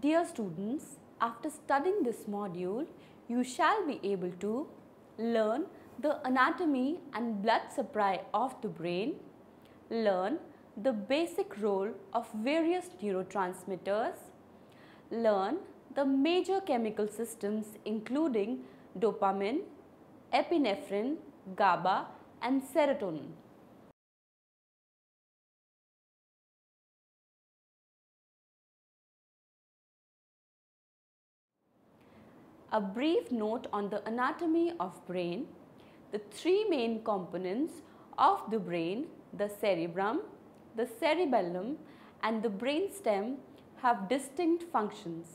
Dear students, after studying this module, you shall be able to learn the anatomy and blood supply of the brain, learn the basic role of various neurotransmitters, learn the major chemical systems including dopamine, epinephrine, GABA and serotonin. A brief note on the anatomy of brain. The three main components of the brain, the cerebrum, the cerebellum and the brainstem have distinct functions.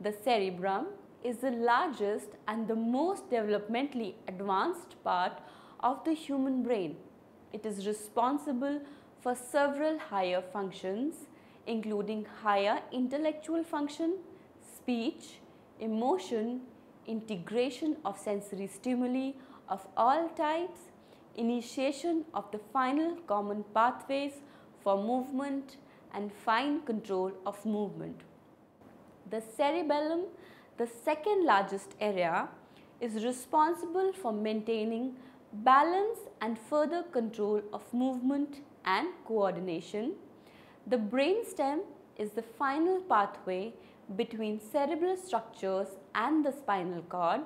The cerebrum is the largest and the most developmentally advanced part of the human brain. It is responsible for several higher functions including higher intellectual function, speech, emotion, integration of sensory stimuli of all types, initiation of the final common pathways for movement and fine control of movement. The cerebellum, the second largest area, is responsible for maintaining balance and further control of movement and coordination. The brainstem is the final pathway between cerebral structures and the spinal cord.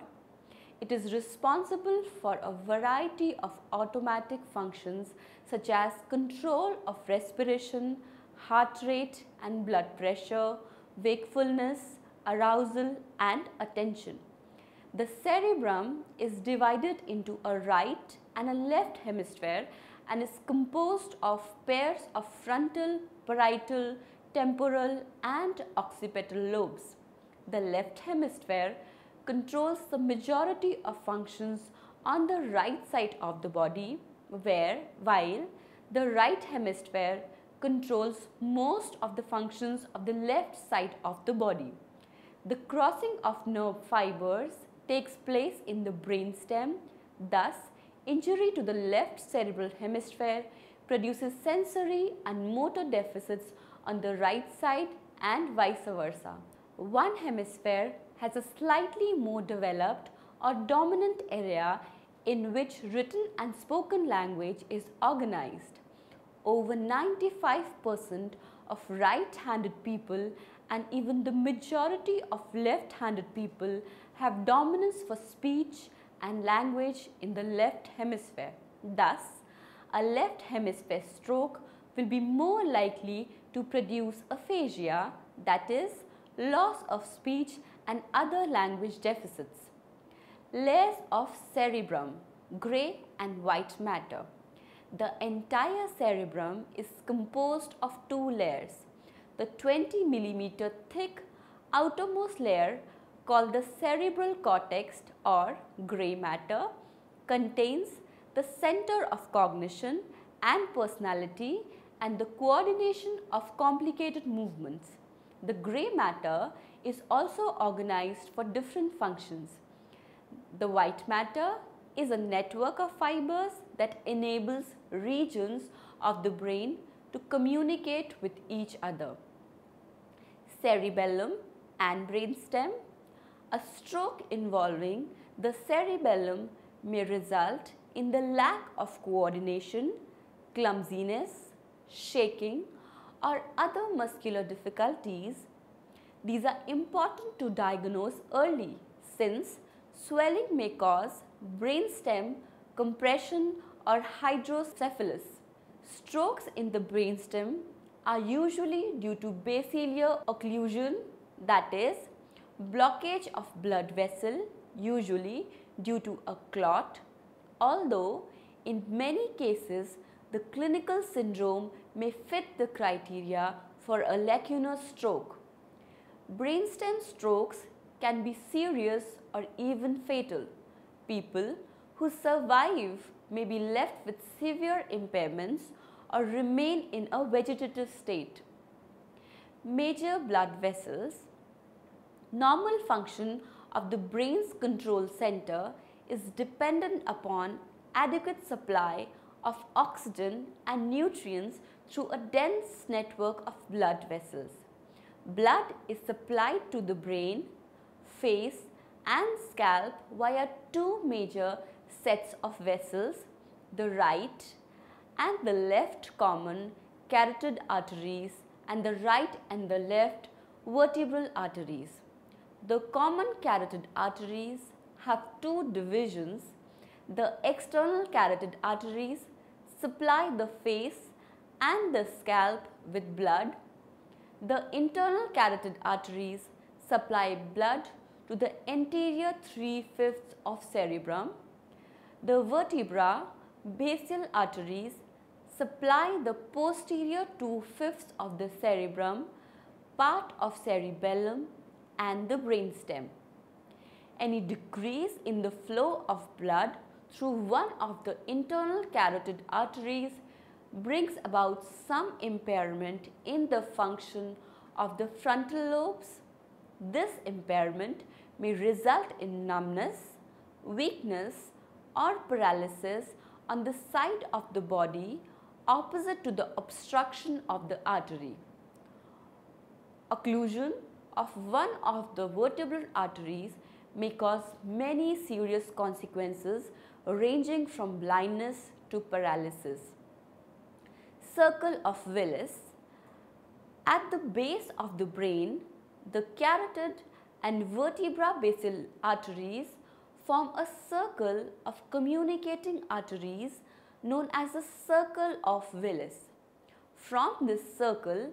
It is responsible for a variety of automatic functions such as control of respiration, heart rate and blood pressure, wakefulness, arousal and attention. The cerebrum is divided into a right and a left hemisphere and is composed of pairs of frontal, parietal, temporal and occipital lobes. The left hemisphere controls the majority of functions on the right side of the body, while the right hemisphere controls most of the functions of the left side of the body. The crossing of nerve fibers takes place in the brainstem. Thus, injury to the left cerebral hemisphere produces sensory and motor deficits on the right side and vice versa. One hemisphere has a slightly more developed or dominant area in which written and spoken language is organized. Over 95% of right-handed people and even the majority of left-handed people have dominance for speech and language in the left hemisphere. Thus, a left hemisphere stroke will be more likely to produce aphasia, that is, loss of speech and other language deficits. Layers of cerebrum, grey and white matter. The entire cerebrum is composed of two layers. The 20 mm thick outermost layer called the cerebral cortex or grey matter contains the center of cognition and personality and the coordination of complicated movements. The grey matter is also organized for different functions. The white matter is a network of fibers that enables regions of the brain to communicate with each other. Cerebellum and brainstem. A stroke involving the cerebellum may result in the lack of coordination, clumsiness, shaking or other muscular difficulties. These are important to diagnose early since swelling may cause brainstem compression or hydrocephalus. Strokes in the brainstem are usually due to basilar occlusion, that is, blockage of blood vessel, usually due to a clot, although in many cases the clinical syndrome may fit the criteria for a lacunar stroke. Brainstem strokes can be serious or even fatal. People who survive may be left with severe impairments or remain in a vegetative state. Major blood vessels. Normal function of the brain's control center is dependent upon adequate supply of oxygen and nutrients through a dense network of blood vessels. Blood is supplied to the brain, face and scalp via two major sets of vessels, the right and the left common carotid arteries and the right and the left vertebral arteries. The common carotid arteries have two divisions. The external carotid arteries supply the face and the scalp with blood. The internal carotid arteries supply blood to the anterior 3/5 of cerebrum. The vertebra basal arteries supply the posterior 2/5 of the cerebrum, part of cerebellum and the brainstem. Any decrease in the flow of blood through one of the internal carotid arteries brings about some impairment in the function of the frontal lobes. This impairment may result in numbness, weakness or paralysis on the side of the body opposite to the obstruction of the artery. Occlusion of one of the vertebral arteries may cause many serious consequences ranging from blindness to paralysis. Circle of Willis. At the base of the brain, the carotid and vertebra basal arteries form a circle of communicating arteries known as the Circle of Willis. From this circle,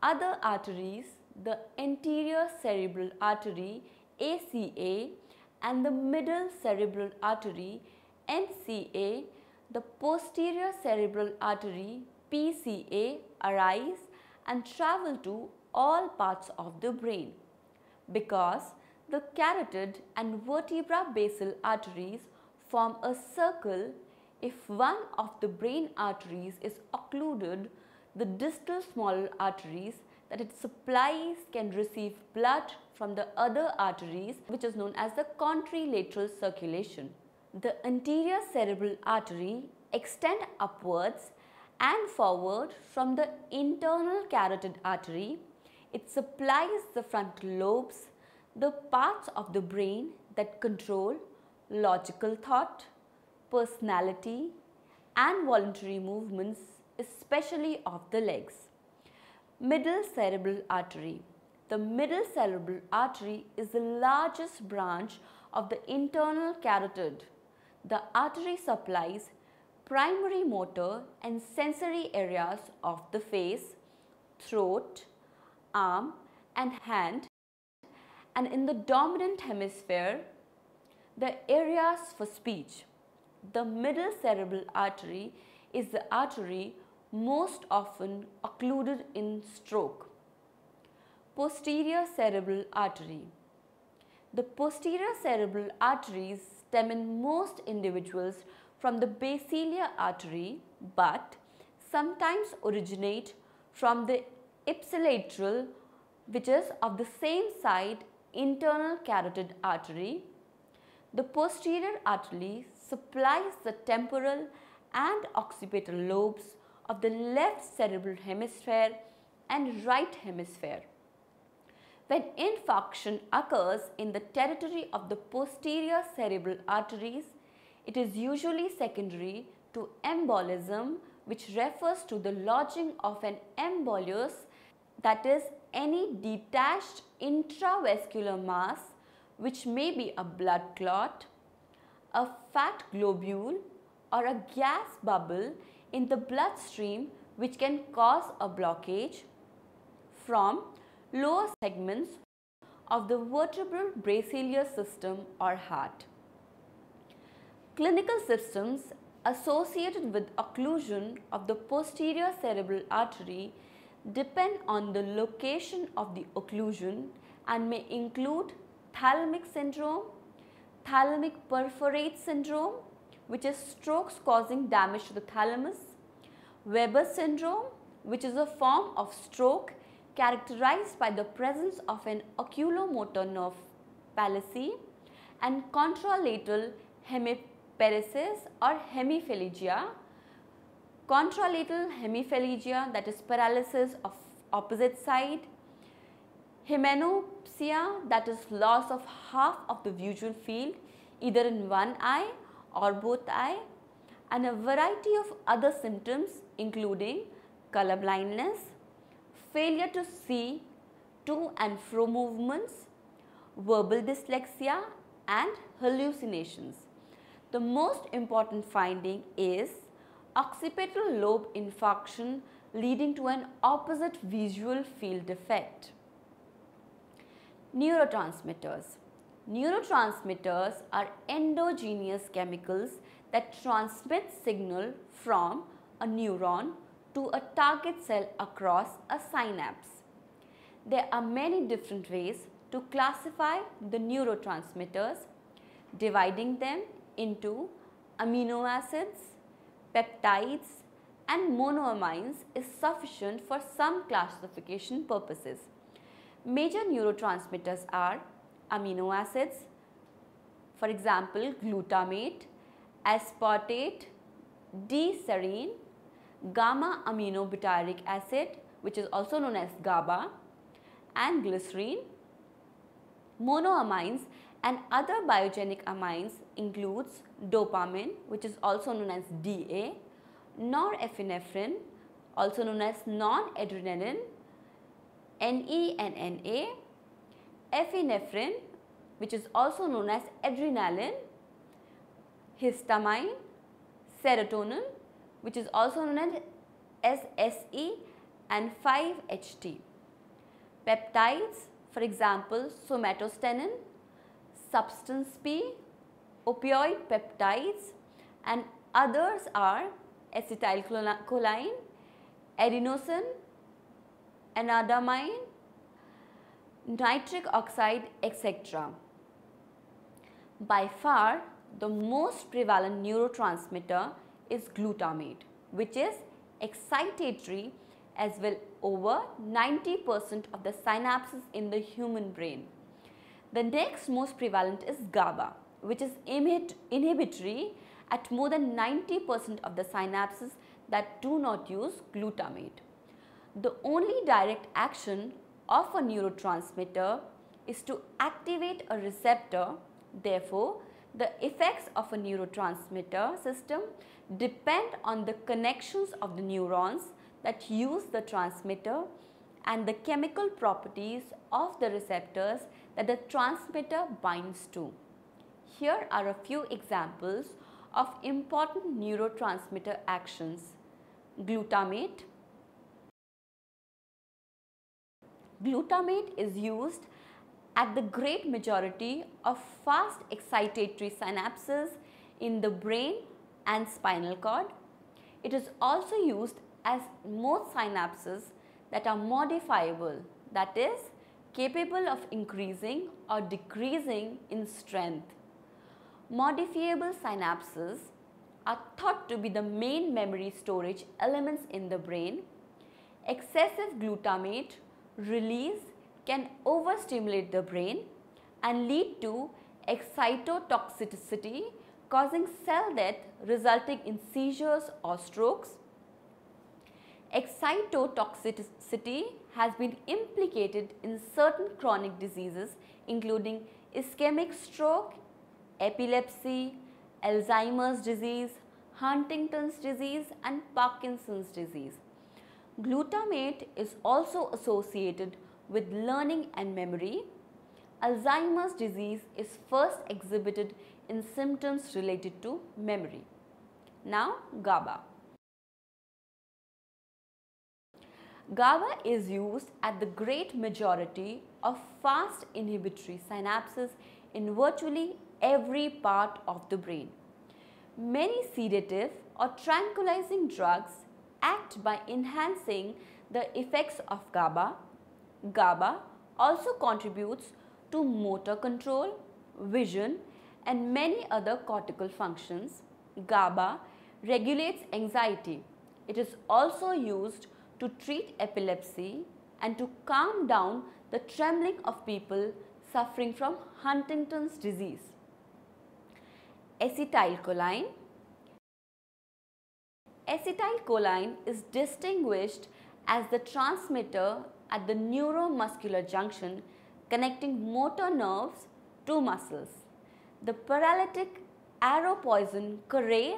other arteries, the anterior cerebral artery ACA and the middle cerebral artery MCA, the posterior cerebral artery PCA, arise and travel to all parts of the brain. Because the carotid and vertebra basal arteries form a circle, if one of the brain arteries is occluded, the distal smaller arteries that it supplies can receive blood from the other arteries, which is known as the contralateral circulation. The anterior cerebral artery extends upwards and forward from the internal carotid artery. It supplies the frontal lobes, the parts of the brain that control logical thought, personality and voluntary movements, especially of the legs. Middle cerebral artery. The middle cerebral artery is the largest branch of the internal carotid. The artery supplies primary motor and sensory areas of the face, throat, arm and hand, and in the dominant hemisphere, the areas for speech. The middle cerebral artery is the artery most often occluded in stroke. Posterior cerebral artery. The posterior cerebral arteries stem in most individuals from the basilar artery but sometimes originate from the ipsilateral, which is of the same side internal carotid artery. The posterior artery supplies the temporal and occipital lobes of the left cerebral hemisphere and right hemisphere. When infarction occurs in the territory of the posterior cerebral arteries, it is usually secondary to embolism, which refers to the lodging of an embolus, that is any detached intravascular mass, which may be a blood clot, a fat globule or a gas bubble in the bloodstream, which can cause a blockage from lower segments of the vertebral brachycerebral system or heart. Clinical symptoms associated with occlusion of the posterior cerebral artery depend on the location of the occlusion and may include thalamic syndrome, thalamic perforate syndrome, which is strokes causing damage to the thalamus, Weber syndrome, which is a form of stroke characterized by the presence of an oculomotor nerve palsy, and contralateral hemiparesis or hemiplegia. Contralateral hemiplegia, that is paralysis of opposite side, Hymenopsia, that is loss of half of the visual field either in one eye or both eye, and a variety of other symptoms including color blindness, failure to see to and fro movements, verbal dyslexia and hallucinations. The most important finding is occipital lobe infarction leading to an opposite visual field defect. Neurotransmitters. Neurotransmitters are endogenous chemicals that transmit signal from a neuron to a target cell across a synapse. There are many different ways to classify the neurotransmitters, dividing them into amino acids, peptides and monoamines is sufficient for some classification purposes. Major neurotransmitters are amino acids, for example glutamate, aspartate, D-serine, gamma aminobutyric acid which is also known as GABA, and glycerine. Monoamines and other biogenic amines includes dopamine which is also known as DA, norepinephrine also known as non-adrenaline, NE and NA, epinephrine which is also known as adrenaline, histamine, serotonin which is also known as SE and 5-HT. Peptides, for example somatostatin, substance P, opioid peptides, and others are acetylcholine, adenosine, anandamide, nitric oxide, etc. By far, the most prevalent neurotransmitter is glutamate, which is excitatory as well over 90% of the synapses in the human brain. The next most prevalent is GABA, which is inhibitory at more than 90% of the synapses that do not use glutamate. The only direct action of a neurotransmitter is to activate a receptor. Therefore, the effects of a neurotransmitter system depend on the connections of the neurons that use the transmitter and the chemical properties of the receptors that the transmitter binds to. Here are a few examples of important neurotransmitter actions. Glutamate. Glutamate is used at the great majority of fast excitatory synapses in the brain and spinal cord. It is also used as most synapses that are modifiable, that is, capable of increasing or decreasing in strength. Modifiable synapses are thought to be the main memory storage elements in the brain. Excessive glutamate release can overstimulate the brain and lead to excitotoxicity, causing cell death resulting in seizures or strokes. Excitotoxicity has been implicated in certain chronic diseases including ischemic stroke, epilepsy, Alzheimer's disease, Huntington's disease and Parkinson's disease. Glutamate is also associated with learning and memory. Alzheimer's disease is first exhibited in symptoms related to memory. Now, GABA. GABA is used at the great majority of fast inhibitory synapses in virtually every part of the brain. Many sedative or tranquilizing drugs act by enhancing the effects of GABA. GABA also contributes to motor control, vision and many other cortical functions. GABA regulates anxiety. It is also used to treat epilepsy and to calm down the trembling of people suffering from Huntington's disease. Acetylcholine. Acetylcholine is distinguished as the transmitter at the neuromuscular junction connecting motor nerves to muscles. The paralytic arrow poison carrier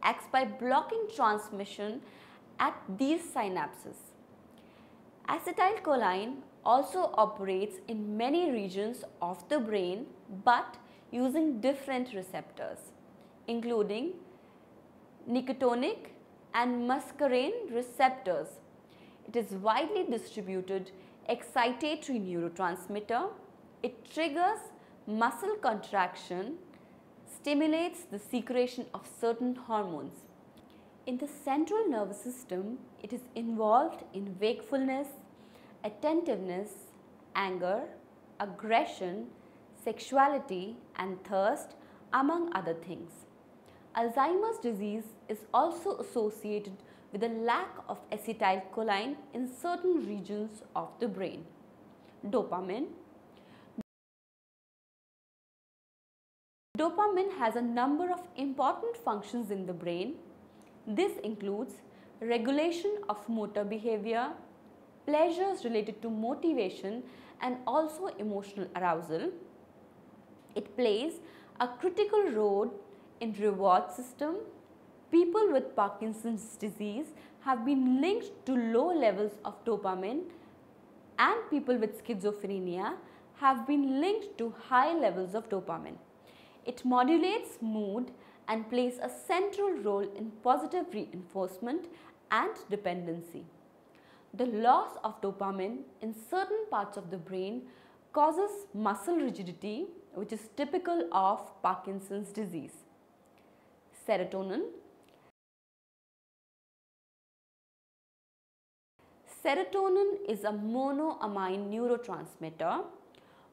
acts by blocking transmission at these synapses. Acetylcholine also operates in many regions of the brain but using different receptors, including nicotinic and muscarine receptors. It is widely distributed excitatory neurotransmitter. It triggers muscle contraction, stimulates the secretion of certain hormones. In the central nervous system, it is involved in wakefulness, attentiveness, anger, aggression, sexuality and thirst, among other things. Alzheimer's disease is also associated with a lack of acetylcholine in certain regions of the brain. Dopamine. Dopamine has a number of important functions in the brain. This includes regulation of motor behavior, pleasures related to motivation and also emotional arousal. It plays a critical role in reward system. People with Parkinson's disease have been linked to low levels of dopamine, and people with schizophrenia have been linked to high levels of dopamine. It modulates mood and plays a central role in positive reinforcement and dependency. The loss of dopamine in certain parts of the brain causes muscle rigidity, which is typical of Parkinson's disease. Serotonin. Serotonin is a monoamine neurotransmitter.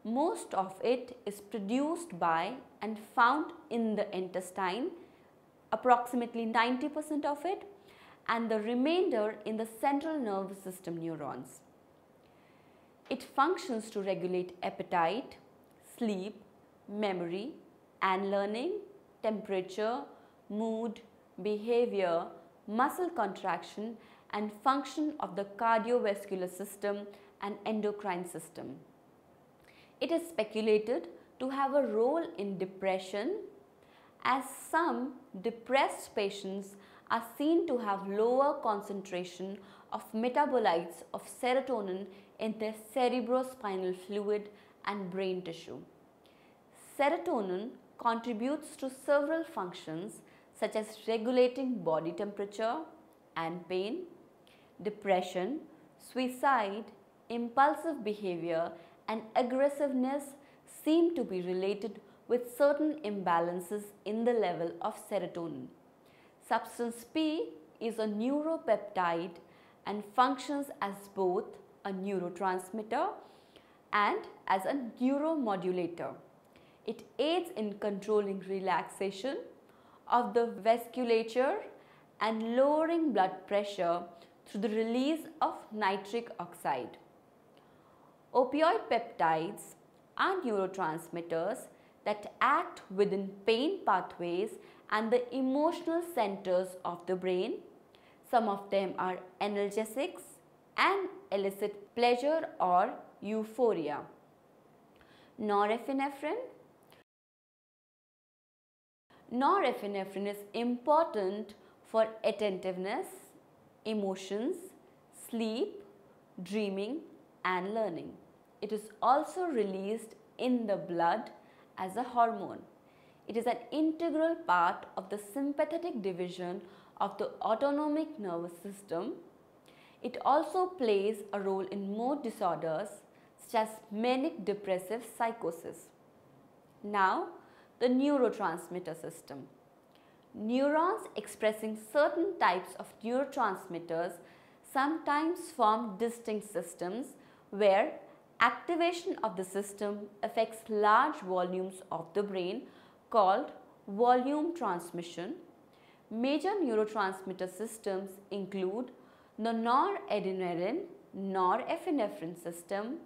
Most of it is produced by and found in the intestine, approximately 90% of it, and the remainder in the central nervous system neurons. It functions to regulate appetite, sleep, memory and learning, temperature, mood, behavior, muscle contraction and function of the cardiovascular system and endocrine system. It is speculated to have a role in depression, as some depressed patients are seen to have lower concentration of metabolites of serotonin in their cerebrospinal fluid and brain tissue. Serotonin contributes to several functions such as regulating body temperature and pain, depression, suicide, impulsive behavior and aggressiveness seem to be related with certain imbalances in the level of serotonin. Substance P is a neuropeptide and functions as both a neurotransmitter and as a neuromodulator. It aids in controlling relaxation of the vasculature and lowering blood pressure through the release of nitric oxide. Opioid peptides are neurotransmitters that act within pain pathways and the emotional centers of the brain. Some of them are analgesics and elicit pleasure or euphoria. Norepinephrine. Norepinephrine is important for attentiveness, emotions, sleep, dreaming and learning. It is also released in the blood as a hormone. It is an integral part of the sympathetic division of the autonomic nervous system. It also plays a role in mood disorders such as manic depressive psychosis. Now, the neurotransmitter system. Neurons expressing certain types of neurotransmitters sometimes form distinct systems where activation of the system affects large volumes of the brain called volume transmission. Major neurotransmitter systems include the noradrenaline, norepinephrine system,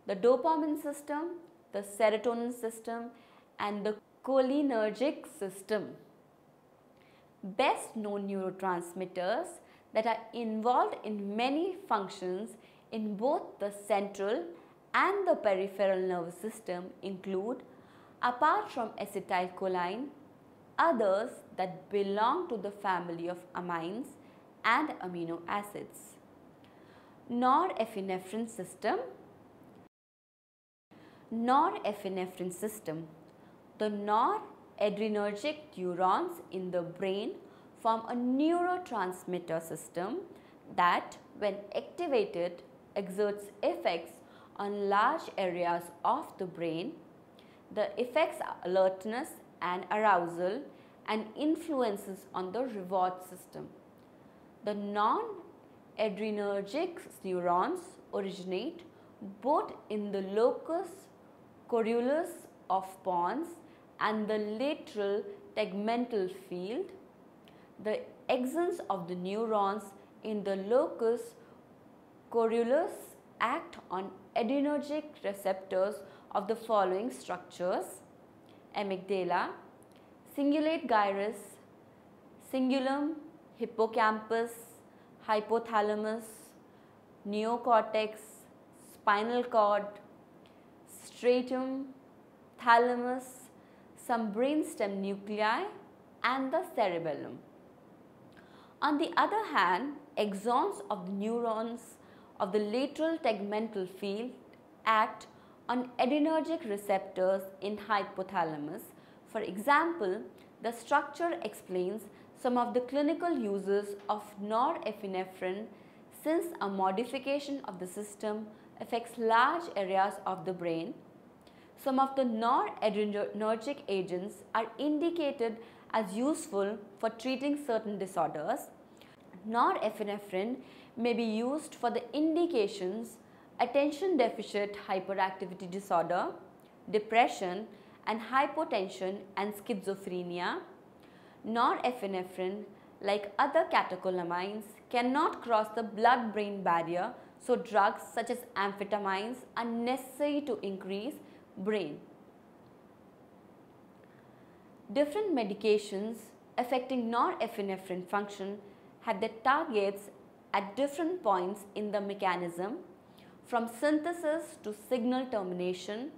the dopamine system, the serotonin system and the cholinergic system. Best known neurotransmitters that are involved in many functions in both the central and the peripheral nervous system include, apart from acetylcholine, others that belong to the family of amines and amino acids. Norepinephrine system. Norepinephrine system. The noradrenergic neurons in the brain form a neurotransmitter system that, when activated, exerts effects on large areas of the brain. The effects are alertness and arousal and influences on the reward system. The non-adrenergic neurons originate both in the locus coeruleus of pons and the lateral tegmental field. The axons of the neurons in the locus coeruleus act on adrenergic receptors of the following structures: amygdala, cingulate gyrus, cingulum, hippocampus, hypothalamus, neocortex, spinal cord, striatum, thalamus, some brainstem nuclei and the cerebellum. On the other hand, axons of the neurons of the lateral tegmental field act on adrenergic receptors in hypothalamus. For example, the structure explains some of the clinical uses of norepinephrine, since a modification of the system affects large areas of the brain. Some of the noradrenergic agents are indicated as useful for treating certain disorders. Norepinephrine may be used for the indications attention deficit hyperactivity disorder, depression and hypotension and schizophrenia. Norepinephrine, like other catecholamines, cannot cross the blood-brain barrier, so drugs such as amphetamines are necessary to increase brain. Different medications affecting norepinephrine function have their targets at different points in the mechanism. From synthesis to signal termination,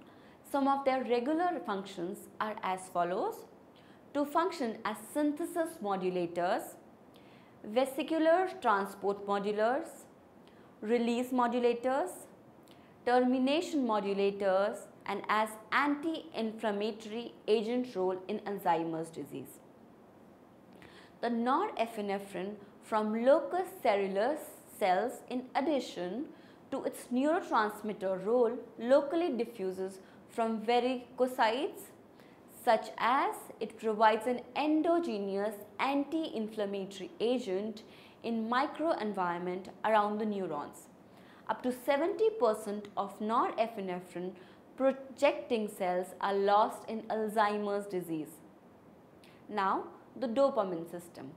some of their regular functions are as follows: to function as synthesis modulators, vesicular transport modulators, release modulators, termination modulators, and as anti-inflammatory agent role in Alzheimer's disease. The norepinephrine from locus coeruleus cells, in addition to its neurotransmitter role, locally diffuses from varicocytes, such as it provides an endogenous anti-inflammatory agent in microenvironment around the neurons. Up to 70% of norepinephrine projecting cells are lost in Alzheimer's disease. Now, the dopamine system.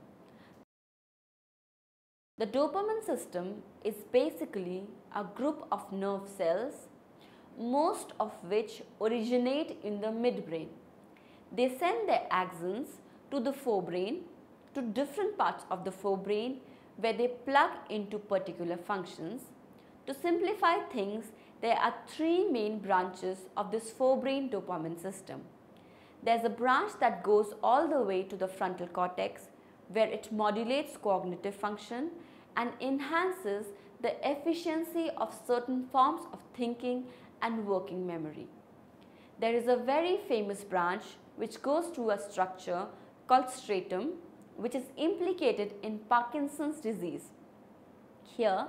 The dopamine system is basically a group of nerve cells, most of which originate in the midbrain. They send their axons to the forebrain, to different parts of the forebrain where they plug into particular functions. To simplify things, there are three main branches of this forebrain dopamine system. There is a branch that goes all the way to the frontal cortex, where it modulates cognitive function and enhances the efficiency of certain forms of thinking and working memory. There is a very famous branch which goes through a structure called striatum, which is implicated in Parkinson's disease. Here,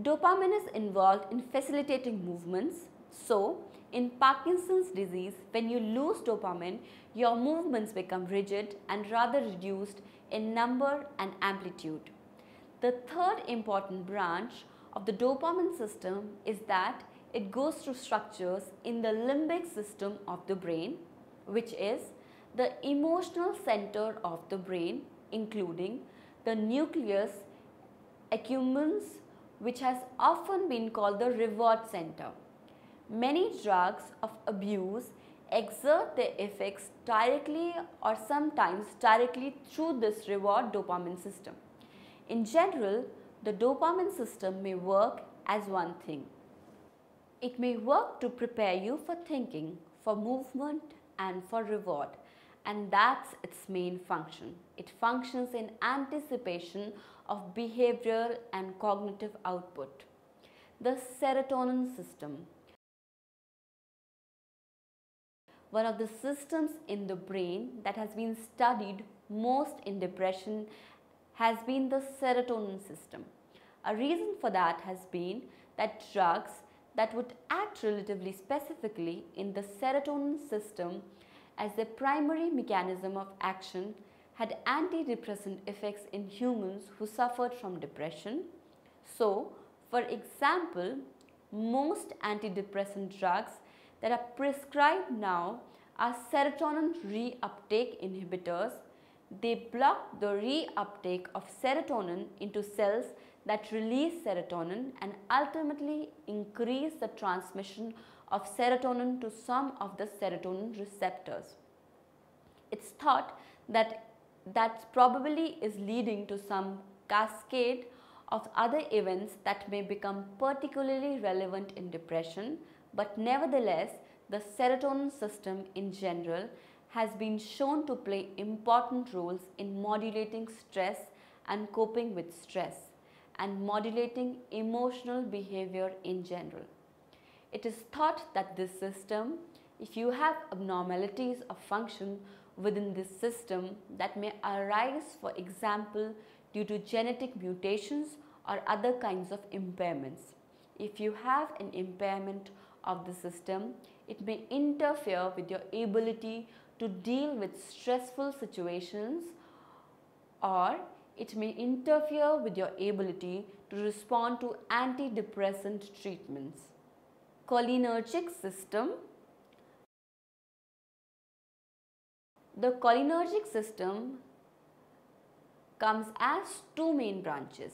dopamine is involved in facilitating movements. So, in Parkinson's disease, when you lose dopamine, your movements become rigid and rather reduced in number and amplitude. The third important branch of the dopamine system is that it goes through structures in the limbic system of the brain, which is the emotional center of the brain, including the nucleus accumbens, which has often been called the reward center. Many drugs of abuse exert their effects directly or sometimes directly through this reward dopamine system. In general, the dopamine system may work as one thing. It may work to prepare you for thinking, for movement and for reward, and that's its main function. It functions in anticipation of behavioral and cognitive output. The serotonin system. One of the systems in the brain that has been studied most in depression has been the serotonin system. A reason for that has been that drugs that would act relatively specifically in the serotonin system as their primary mechanism of action had antidepressant effects in humans who suffered from depression. So, for example, most antidepressant drugs that are prescribed now are serotonin reuptake inhibitors. They block the reuptake of serotonin into cells that release serotonin and ultimately increase the transmission of serotonin to some of the serotonin receptors. It's thought that probably is leading to some cascade of other events that may become particularly relevant in depression, but nevertheless, the serotonin system in general has been shown to play important roles in modulating stress and coping with stress, and modulating emotional behavior in general. It is thought that this system, if you have abnormalities of function within this system that may arise, for example, due to genetic mutations or other kinds of impairments. If you have an impairment of the system, it may interfere with your ability to deal with stressful situations, or it may interfere with your ability to respond to antidepressant treatments. Cholinergic system. The cholinergic system comes as two main branches.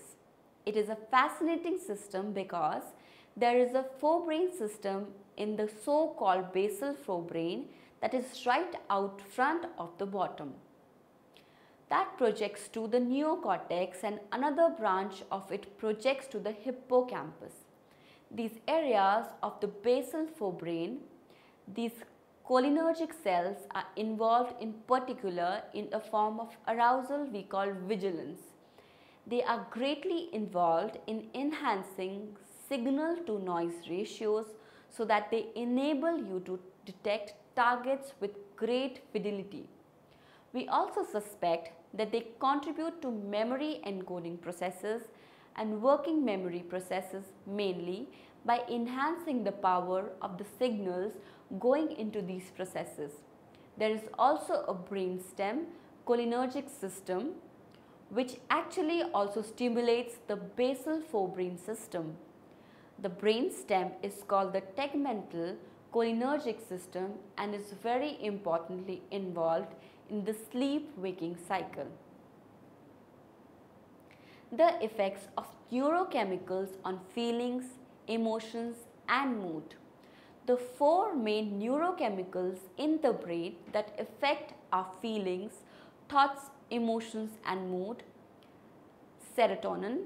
It is a fascinating system because there is a forebrain system in the so-called basal forebrain that is right out front of the bottom. That projects to the neocortex, and another branch of it projects to the hippocampus. These areas of the basal forebrain, these cholinergic cells are involved in particular in a form of arousal we call vigilance. They are greatly involved in enhancing signal to noise ratios so that they enable you to detect targets with great fidelity. We also suspect that they contribute to memory encoding processes and working memory processes mainly by enhancing the power of the signals going into these processes. There is also a brainstem cholinergic system which actually also stimulates the basal forebrain system. The brainstem is called the tegmental cholinergic system and is very importantly involved in the sleep-waking cycle. The effects of neurochemicals on feelings, emotions and mood. The four main neurochemicals in the brain that affect our feelings, thoughts, emotions and mood. Serotonin.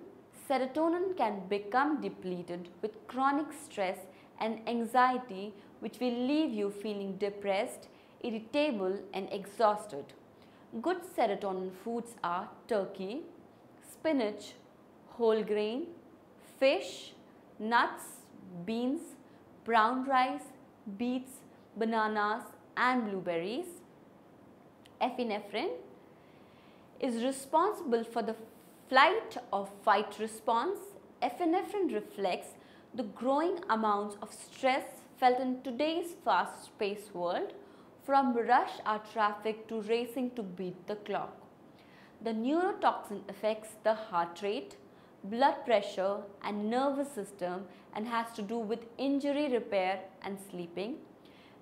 Serotonin can become depleted with chronic stress and anxiety, which will leave you feeling depressed, irritable and exhausted. Good serotonin foods are turkey, spinach, whole grain, fish, nuts, beans, brown rice, beets, bananas and blueberries. Epinephrine is responsible for the flight or fight response. Epinephrine reflects the growing amounts of stress felt in today's fast-paced world, from rush hour traffic to racing to beat the clock. The neurotoxin affects the heart rate, blood pressure and nervous system and has to do with injury repair and sleeping.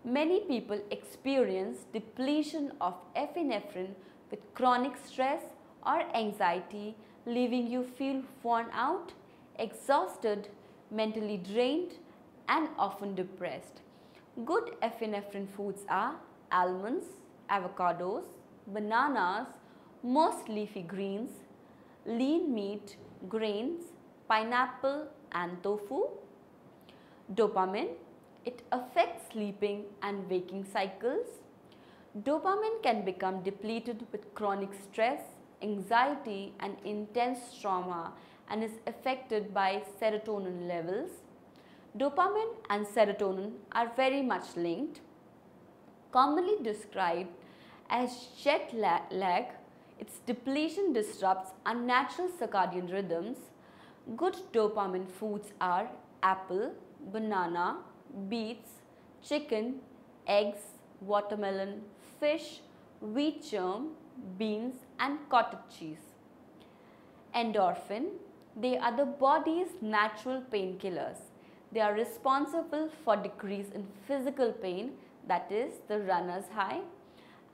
Many people experience depletion of epinephrine with chronic stress or anxiety, leaving you feel worn out, exhausted, mentally drained and often depressed. Good epinephrine foods are almonds, avocados, bananas, most leafy greens, lean meat, grains, pineapple and tofu. Dopamine, it affects sleeping and waking cycles. Dopamine can become depleted with chronic stress, anxiety and intense trauma and is affected by serotonin levels. Dopamine and serotonin are very much linked. Commonly described as jet lag, its depletion disrupts unnatural circadian rhythms. Good dopamine foods are apple, banana, beets, chicken, eggs, watermelon, fish, wheat germ, beans and cottage cheese. Endorphin, they are the body's natural painkillers. They are responsible for decrease in physical pain, that is the runner's high.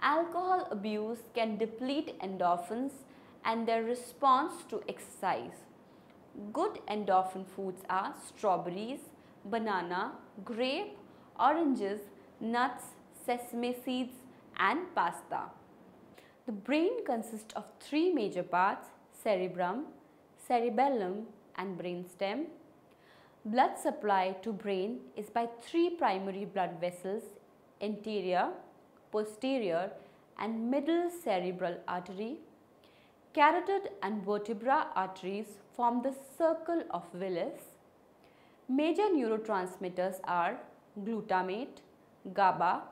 Alcohol abuse can deplete endorphins and their response to exercise. Good endorphin foods are strawberries, banana, grape, oranges, nuts, sesame seeds and pasta. The brain consists of three major parts: cerebrum, cerebellum and brainstem. Blood supply to brain is by three primary blood vessels: anterior, posterior and middle cerebral artery. Carotid and vertebral arteries form the circle of Willis. Major neurotransmitters are glutamate, GABA,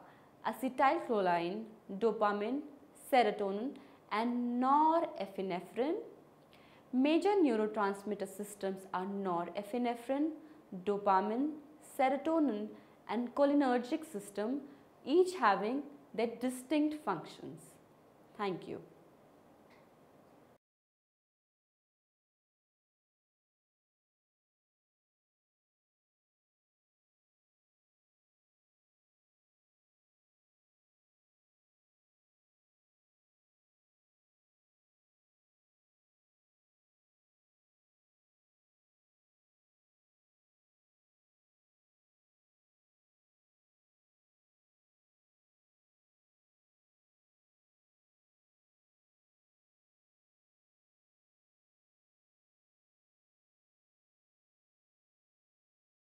acetylcholine, dopamine, serotonin and norepinephrine. Major neurotransmitter systems are norepinephrine, dopamine, serotonin and cholinergic system, each having their distinct functions. Thank you.